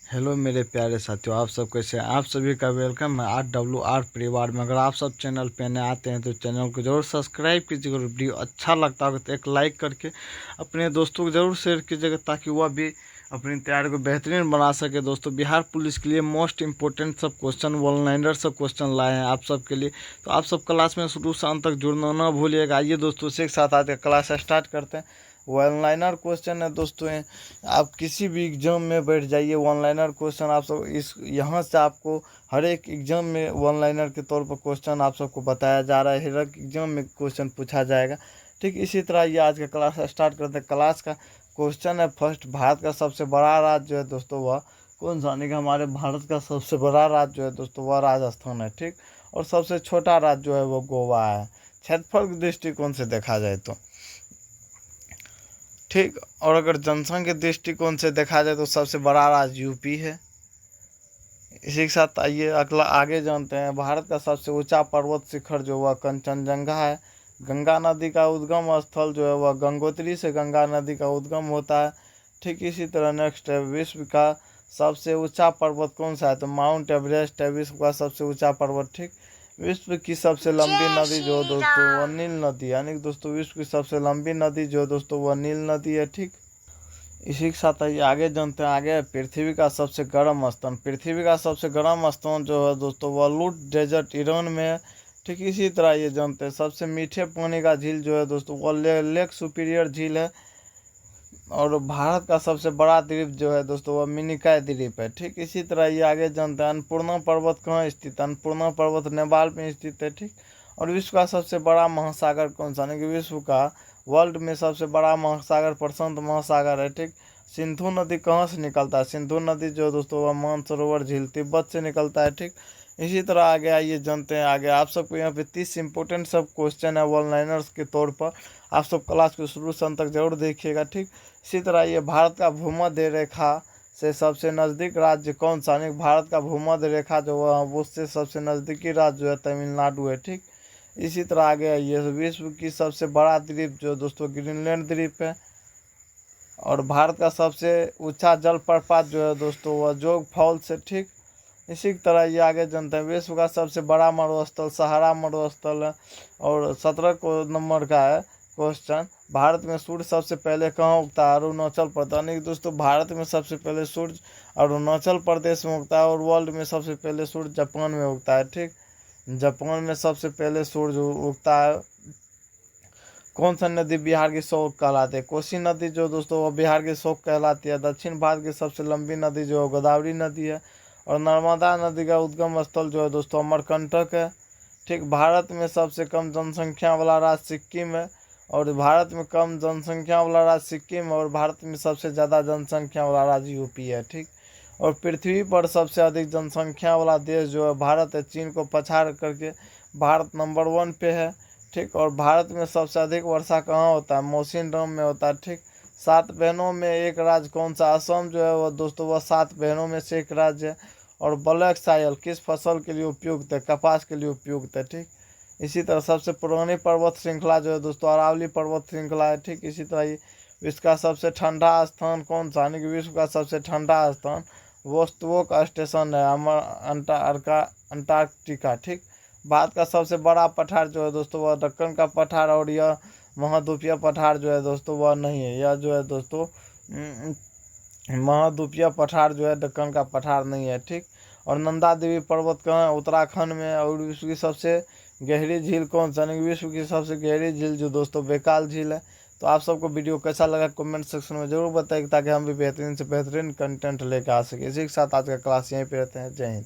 Hello मेरे प्यारे साथियों, आप सब कैसे हैं। आप सभी का वेलकम है RWR परिवार में। अगर आप सब चैनल पे नए आते हैं तो चैनल को जरूर सब्सक्राइब कीजिएगा। वीडियो अच्छा लगता है तो एक लाइक करके अपने दोस्तों को जरूर शेयर कीजिएगा, ताकि वह भी अपनी तैयारी को बेहतरीन बना सके। दोस्तों, बिहार पुलिस के लिए मोस्ट इंपॉर्टेंट सब क्वेश्चन, वन लाइनर सब क्वेश्चन लाए हैं आप सब के लिए। तो आप सब क्लास में शुरू से अंत तक जुड़ना ना भूलिएगा। आइए दोस्तों, उसी के साथ आज क्लास स्टार्ट करते हैं। वन लाइनर क्वेश्चन है दोस्तों, आप किसी भी एग्जाम में बैठ जाइए, वन लाइनर क्वेश्चन आप सब इस यहाँ से आपको हर एक एग्जाम में वन लाइनर के तौर पर क्वेश्चन आप सबको बताया जा रहा है। हर एक एग्जाम में क्वेश्चन पूछा जाएगा। ठीक इसी तरह ये आज का क्लास स्टार्ट करते हैं। क्लास का क्वेश्चन है फर्स्ट, भारत का सबसे बड़ा राज्य जो है दोस्तों वह कौन सा। यानी कि हमारे भारत का सबसे बड़ा राज्य जो है दोस्तों वह राजस्थान है। ठीक, और सबसे छोटा राज्य जो है वो गोवा है, क्षेत्रफल के दृष्टिकोण से देखा जाए तो। ठीक, और अगर जनसंख्या के दृष्टिकोण से देखा जाए तो सबसे बड़ा राज्य यूपी है। इसी के साथ आइए अगला आगे जानते हैं। भारत का सबसे ऊंचा पर्वत शिखर जो वह कंचनजंगा है। गंगा नदी का उद्गम स्थल जो है वह गंगोत्री से गंगा नदी का उद्गम होता है। ठीक इसी तरह नेक्स्ट है, विश्व का सबसे ऊंचा पर्वत कौन सा है, तो माउंट एवरेस्ट है विश्व का सबसे ऊंचा पर्वत। ठीक, विश्व की सबसे लंबी नदी जो दोस्तों वह नील नदी, यानी कि दोस्तों विश्व की सबसे लंबी नदी जो दोस्तों वह नील नदी है। ठीक, इसी के साथ आइए आगे जानते हैं। आगे पृथ्वी का सबसे गर्म स्थान, पृथ्वी का सबसे गर्म स्थान जो है दोस्तों वह लूट डेजर्ट ईरान में है। ठीक इसी तरह ये जानते हैं सबसे मीठे पानी का झील जो है दोस्तों वह लेक सुपीरियर झील है। और भारत का सबसे बड़ा द्वीप जो है दोस्तों वह मिनिकॉय द्वीप है। ठीक इसी तरह ये आगे जानते हैं अन्नपूर्णा पर्वत कहाँ स्थित है, अन्नपूर्णा पर्वत नेपाल में स्थित है। ठीक, और विश्व का सबसे बड़ा महासागर कौन सा, यानी कि विश्व का वर्ल्ड में सबसे बड़ा महासागर प्रशांत महासागर है। ठीक, सिंधु नदी कहाँ से निकलता है, सिंधु नदी जो दोस्तों वह मानसरोवर झील तिब्बत से निकलता है। ठीक, इसी तरह आगे आइए जानते हैं। आगे आप सबको यहाँ पे 30 इंपॉर्टेंट सब क्वेश्चन है वन लाइनर्स के तौर पर। आप सब क्लास को शुरू से अंत तक जरूर देखिएगा। ठीक, इसी तरह ये भारत का भूमध्य रेखा से सबसे नज़दीक राज्य कौन सा, यानी भारत का भूमध्य रेखा जो है उससे सबसे नज़दीकी राज्य जो है तमिलनाडु है। ठीक, इसी तरह आगे ये विश्व की सबसे बड़ा द्वीप जो दोस्तों ग्रीनलैंड द्वीप है। और भारत का सबसे ऊंचा जलप्रपात जो है दोस्तों वह जोग फॉल्स है। ठीक, इसी की तरह ये आगे जानते हैं। विश्व का सबसे बड़ा मरुस्थल सहारा मरुस्थल है। और 17 को नंबर का है क्वेश्चन, भारत में सूर्य सबसे पहले कहाँ उगता है, अरुणाचल प्रदेश। यानी कि दोस्तों भारत में सबसे पहले सूर्य अरुणाचल प्रदेश में उगता है। और वर्ल्ड में सबसे पहले सूर्य जापान में उगता है। ठीक, जापान में सबसे पहले सूर्य उगता है। कौन सा नदी बिहार की शोक कहलाती है, कोसी नदी जो दोस्तों वो बिहार की शोक कहलाती है। दक्षिण भारत की सबसे लंबी नदी जो है गोदावरी नदी है। और नर्मदा नदी का उद्गम स्थल जो है दोस्तों अमरकंटक है। ठीक, भारत में सबसे कम जनसंख्या वाला राज्य सिक्किम है। और भारत में कम जनसंख्या वाला राज्य सिक्किम है। और भारत में सबसे ज़्यादा जनसंख्या वाला राज्य यूपी है। ठीक, और पृथ्वी पर सबसे अधिक जनसंख्या वाला देश जो है भारत है, चीन को पछाड़ करके भारत नंबर 1 पे है। ठीक, और भारत में सबसे अधिक वर्षा कहाँ होता है, मौसिन राम में होता है। ठीक, 7 बहनों में एक राज्य कौन सा, असम जो है वह दोस्तों वह 7 बहनों में से एक राज्य है। और ब्लैक सायल किस फसल के लिए उपयुक्त है, कपास के लिए उपयुक्त है। ठीक, इसी तरह सबसे पुरानी पर्वत श्रृंखला जो है दोस्तों अरावली पर्वत श्रृंखला है। ठीक, इसी तरह विश्व का सबसे ठंडा स्थान कौन सा, यानी कि विश्व का सबसे ठंडा स्थान वोस्तोक स्टेशन है अंटार्कटिका। ठीक, भारत का सबसे बड़ा पठार जो है दोस्तों वह दक्कन का पठार। और यह महाद्वीपीय पठार जो है दोस्तों वह नहीं है, यह जो है दोस्तों महाद्वीपीय पठार जो है दक्कन का पठार नहीं है। ठीक, और नंदा देवी पर्वत कहाँ है, उत्तराखंड में। और विश्व की सबसे गहरी झील कौन सा, यानी विश्व की सबसे गहरी झील जो दोस्तों बैकाल झील है। तो आप सबको वीडियो कैसा लगा कमेंट सेक्शन में जरूर बताइए, ताकि हम भी बेहतरीन से बेहतरीन कंटेंट लेकर आ सके। इसी के साथ आज का क्लास यहीं पे रहते हैं। जय हिंद।